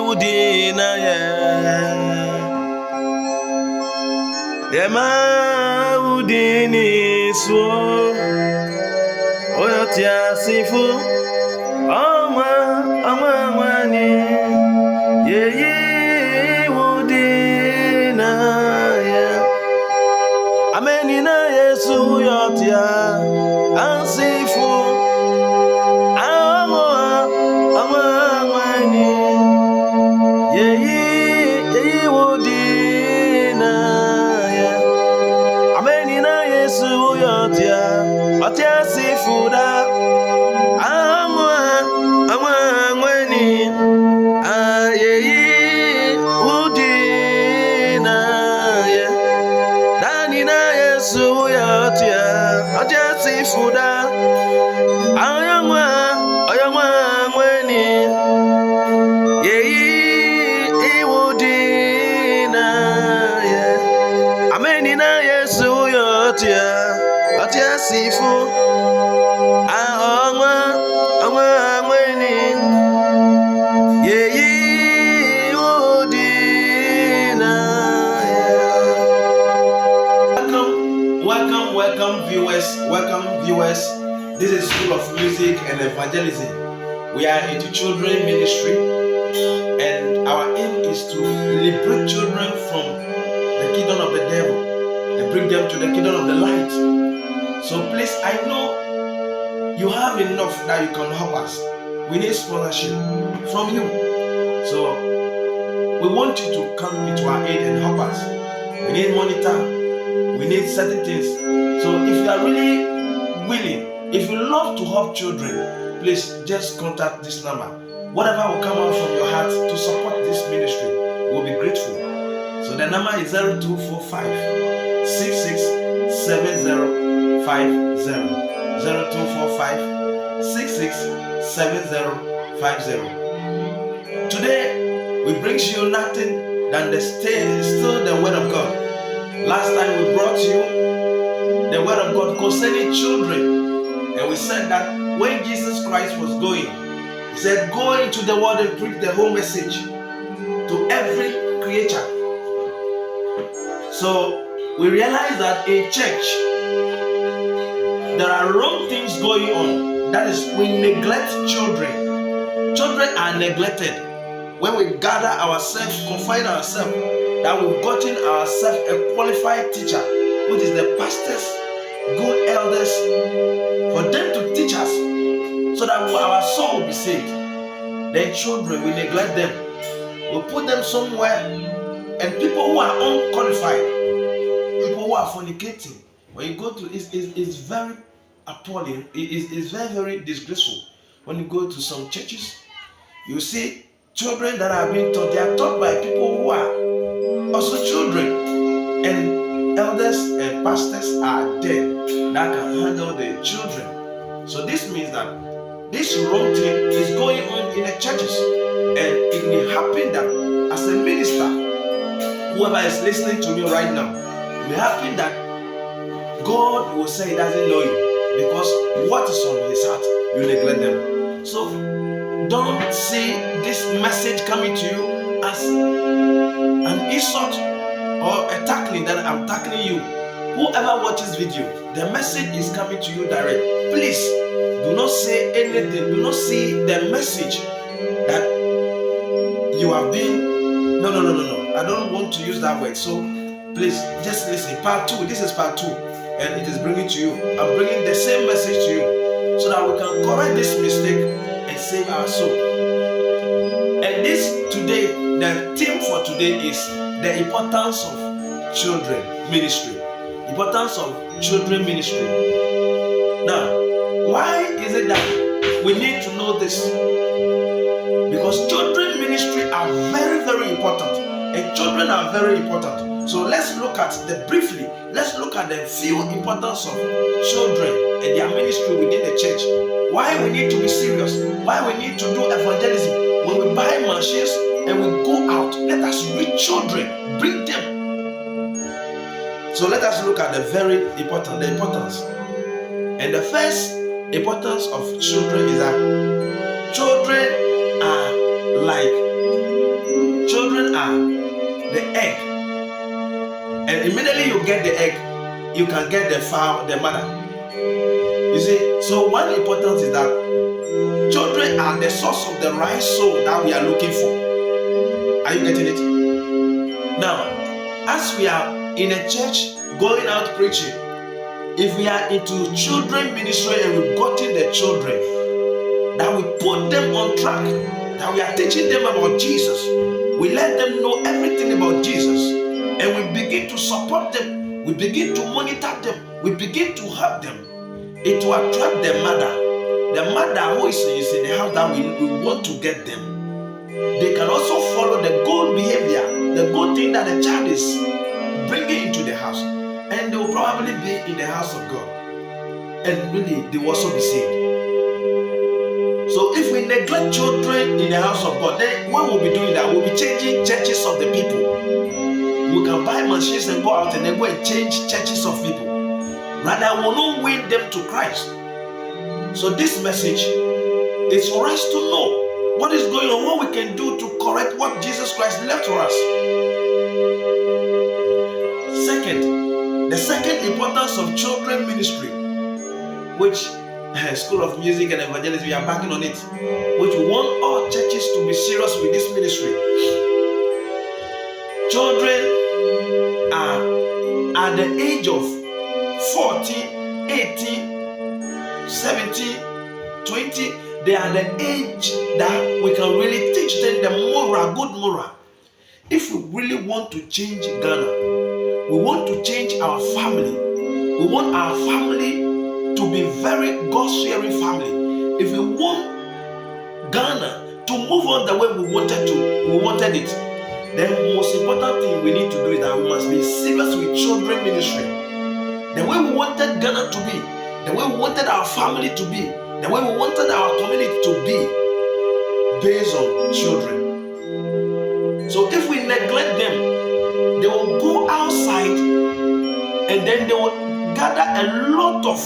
udina Yema udini so Oyotia sifu Ama wani Ye udina Amenina Yesu yotia Ansifu Ama wani Ye udina Amenina Yesu yotia Otia sifuda Ama wani Ye udina Dani na Yesu yotia Otia sifuda Ayamwa wani Ye udina Amenina Yesu yotia Otia sifu Ayamwa wani Ye udina Welcome viewers. This is School of Music and Evangelism. We are into children ministry, and our aim is to liberate children from the kingdom of the devil and bring them to the kingdom of the light. So please, I know you have enough that you can help us. We need sponsorship from you. So we want you to come into our aid and help us. We need monitor. We need certain things. So if you are really willing, if you love to help children, please just contact this number. Whatever will come out from your heart to support this ministry, we'll be grateful. So the number is 0245 667050. 0245 667050. Today we bring you nothing than still the word of God. Last time we brought you the word of God concerning children, and we said that when Jesus Christ was going, he said, go into the world and preach the whole message to every creature. So we realize that in church there are wrong things going on. That is, we neglect children. Children are neglected. When we gather ourselves, confine ourselves, that we've gotten ourselves a qualified teacher, which is the pastors, good elders, for them to teach us so that our soul will be saved. Then children, we neglect them. We put them somewhere, and people who are unqualified, people who are fornicating, when you go to it's very appalling. It's very, very disgraceful. When you go to some churches, you see children that are being taught. They are taught by people who are also children, and elders and pastors are there that can handle the children. So this means that this wrong thing is going on in the churches, and it may happen that as a minister, whoever is listening to me right now, it may happen that God will say he doesn't know you because what is on his heart, you neglect them. So don't see this message coming to you as an insult or a tackling that I'm tackling you. Whoever watches video, the message is coming to you direct. Please do not say anything. Do not see the message that you have been. No. I don't want to use that word. So please just listen. Part 2. This is part 2, and it is bringing to you. I'm bringing the same message to you so that we can correct this mistake and save our soul. And this today, the theme for today is the importance of children ministry. Importance of children ministry. Now, why is it that we need to know this? Because children ministry are very, very important, and children are very important. So let's look at let's look at the few importance of children and their ministry within the church. Why we need to be serious? Why we need to do evangelism? When we buy machines and we go out, let us reach children, bring them. So let us look at the importance. And the first importance of children is that children are like the egg, and immediately you get the egg, you can get the fowl, the mother. You see, so one importance is that children are the source of the right soul that we are looking for. Are you getting it? Now, as we are in a church going out preaching, if we are into children ministry and we've gotten the children, that we put them on track, that we are teaching them about Jesus, we let them know everything about Jesus, and we begin to support them, we begin to monitor them, we begin to help them, it will attract the mother who is in the house that we want to get them. They can also follow the good behavior, the good thing that the child is bringing into the house, and they will probably be in the house of God, and really they will also be saved. So if we neglect children in the house of God, then what we'll be doing that? We'll be changing churches of the people. We can buy machines and go out and then go and change churches of people. Rather, we'll not win them to Christ. So this message is for us to know what is going on, what we can do to correct what Jesus Christ left for us. The second importance of children ministry, which School of Music and Evangelism, we are backing on it, which we want all churches to be serious with this ministry. Children are at the age of 14, 18, 17, 20, they are the age that we can really teach them the moral, good moral. If we really want to change Ghana, we want to change our family, we want our family to be very God-fearing family. If we want Ghana to move on the way we wanted it, the most important thing we need to do is that we must be serious with children ministry. The way we wanted Ghana to be, the way we wanted our family to be, the way we wanted our community to be, based on children. So if we neglect them, they will go outside and then they will gather a lot of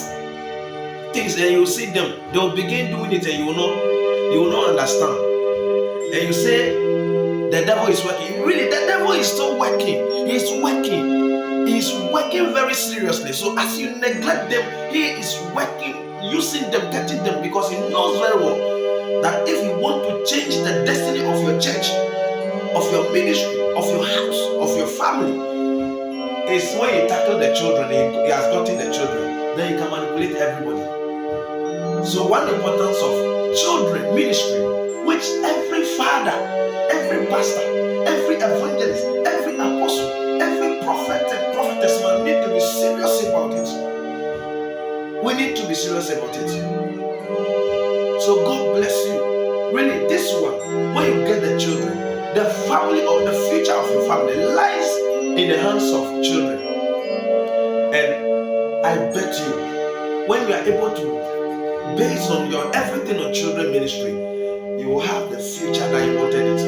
things, and you see them, they will begin doing it, and you will not understand. And you say the devil is working. Really, the devil is still working. He's working very seriously. So as you neglect them, he is working, using them, getting them, because he knows very well that if you want to change the destiny of your church, of your ministry, of your house, of your family, it's when you tackle the children, he has gotten the children, then you can manipulate everybody. So one importance of children ministry, which every father, every pastor, every evangelist, every apostle, every prophet and prophetess man need to be serious about it. We need to be serious about it. So God bless you. Really, this one, when you get the children, the family or the future of your family lies in the hands of children. And I bet you, when you are able to base on your everything on children ministry, you will have the future that you wanted it.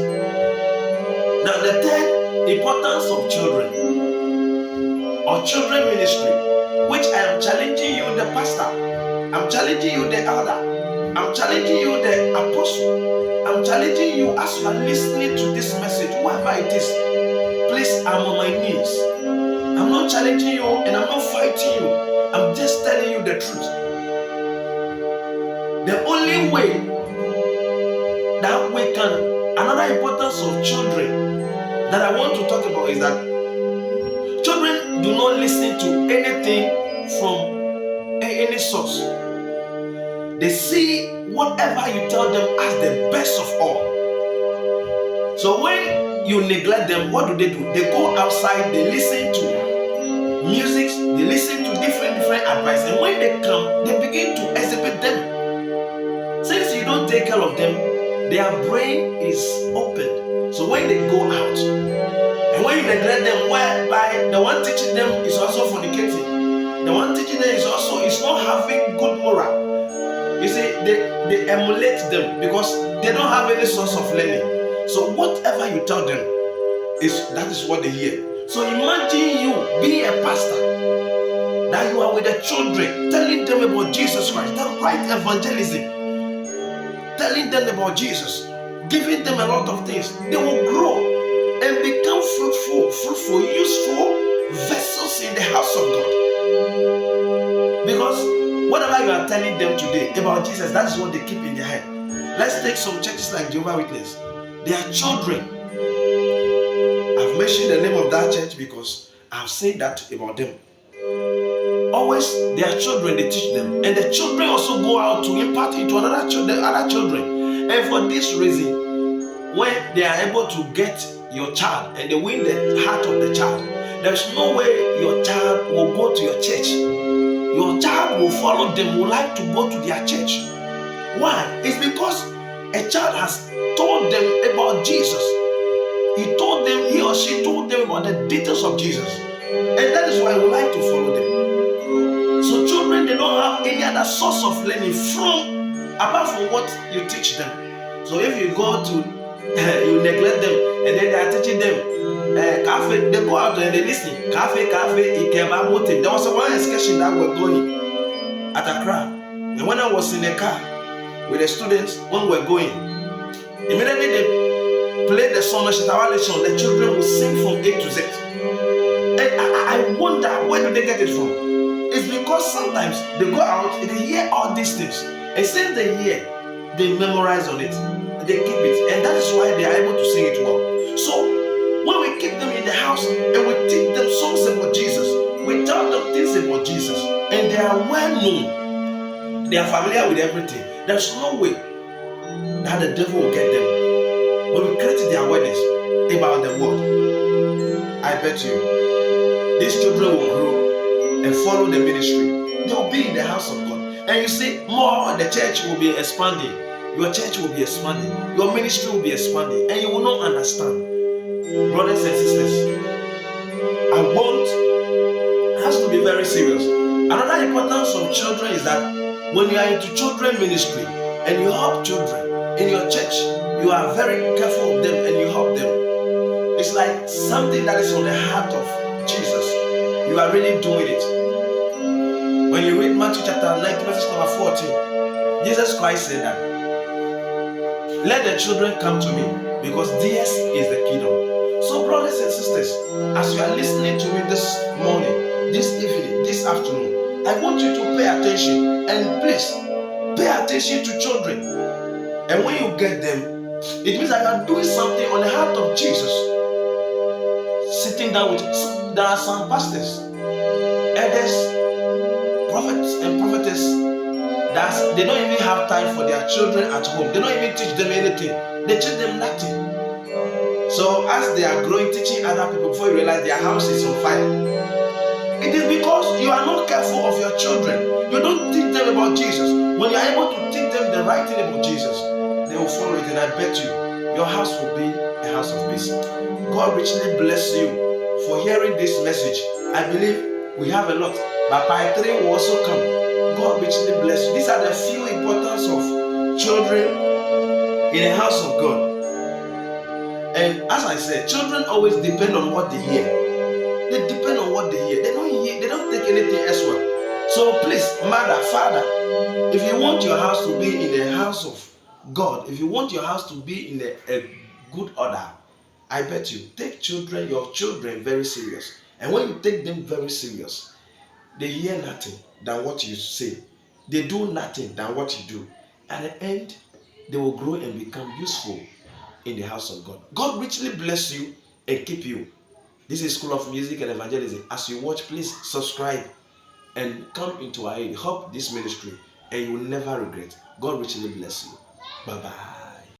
Now the third importance of children or children ministry, which I am challenging you, the pastor, I'm challenging you, the elder, I'm challenging you, the apostle, I'm challenging you as you are listening to this message, whoever it is, please, I'm on my knees. I'm not challenging you and I'm not fighting you. I'm just telling you the truth. The only way that we can, another importance of children that I want to talk about is that children do not listen to anything from any source. They see whatever you tell them as the best of all. So when you neglect them, what do? They go outside, they listen to music, they listen to different advice, and when they come, they begin to exhibit them. Since you don't take care of them, their brain is opened. So when they go out, and when you neglect them, whereby the one teaching them is also fornicating, the one teaching them is not having good moral. You see, they emulate them because they don't have any source of learning. So whatever you tell them, that is what they hear. So imagine you being a pastor, that you are with the children, telling them about Jesus Christ, the right evangelism, telling them about Jesus, giving them a lot of things. They will grow and become fruitful, useful vessels in the house of God. Because whatever you are telling them today about Jesus, that's what they keep in their head. Let's take some churches like Jehovah's Witness. Their children, I've mentioned the name of that church because I've said that about them. Always their children, they teach them, and the children also go out to impart into the other children. And for this reason, when they are able to get your child and they win the heart of the child, there's no way your child will go to your church. Your child will follow them, will like to go to their church. Why? It's because a child has told them about Jesus. He or she told them about the details of Jesus. And that is why we like to follow them. So children, they don't have any other source of learning apart from what you teach them. So if you go to, you neglect them, and then they are teaching them, cafe, they go out and they listen. Cafe, there was one excursion that we're going at Accra. And when I was in the car with the students, when we're going, immediately they played the song, the children will sing from A to Z. And I wonder, where do they get it from? It's because sometimes they go out and they hear all these things. And since they hear, they memorize on it. They keep it. And that is why they are able to sing it well. So, when we keep them in the house and we teach them songs about Jesus, we tell them things about Jesus, and they are well known, they are familiar with everything, there's no way that the devil will get them. When we create their awareness about the word, I bet you, these children will grow and follow the ministry. They will be in the house of God. And you see, more the church will be expanding. Your church will be expanding. Your ministry will be expanding. And you will not understand. Brothers and sisters, it has to be very serious. Another importance of children is that when you are into children ministry and you help children in your church, you are very careful of them and you help them. It's like something that is on the heart of Jesus. You are really doing it. When you read Matthew chapter 19, verse number 14, Jesus Christ said that, let the children come to me, because theirs is the kingdom. So brothers and sisters, as you are listening to me this morning, this evening, this afternoon, I want you to pay attention, and please pay attention to children. And when you get them, it means that you are doing something on the heart of Jesus. Sitting down with, there are some pastors, elders, prophets and prophetess, that they don't even have time for their children at home. They don't even teach them anything. They teach them nothing. So as they are growing, teaching other people, before you realize their house is on fire. It is because you are not careful of your children. You don't teach them about Jesus. When you are able to teach them the right thing about Jesus, they will follow it, and I bet you, your house will be a house of peace. God richly bless you for hearing this message. I believe we have a lot, but part 3 will also come. God richly bless you. These are the few importance of children in the house of God. And as I said, children always depend on what they hear. They depend on what they hear. They don't take anything elsewhere. So please, mother, father, if you want your house to be in the house of God, if you want your house to be in a good order, I bet you, take your children very serious. And when you take them very serious, they hear nothing than what you say. They do nothing than what you do. At the end, they will grow and become useful in the house of God. God richly bless you and keep you. This is School of Music and Evangelism. As you watch, please subscribe and come into our aid. Help this ministry and you will never regret. God richly bless you. Bye-bye.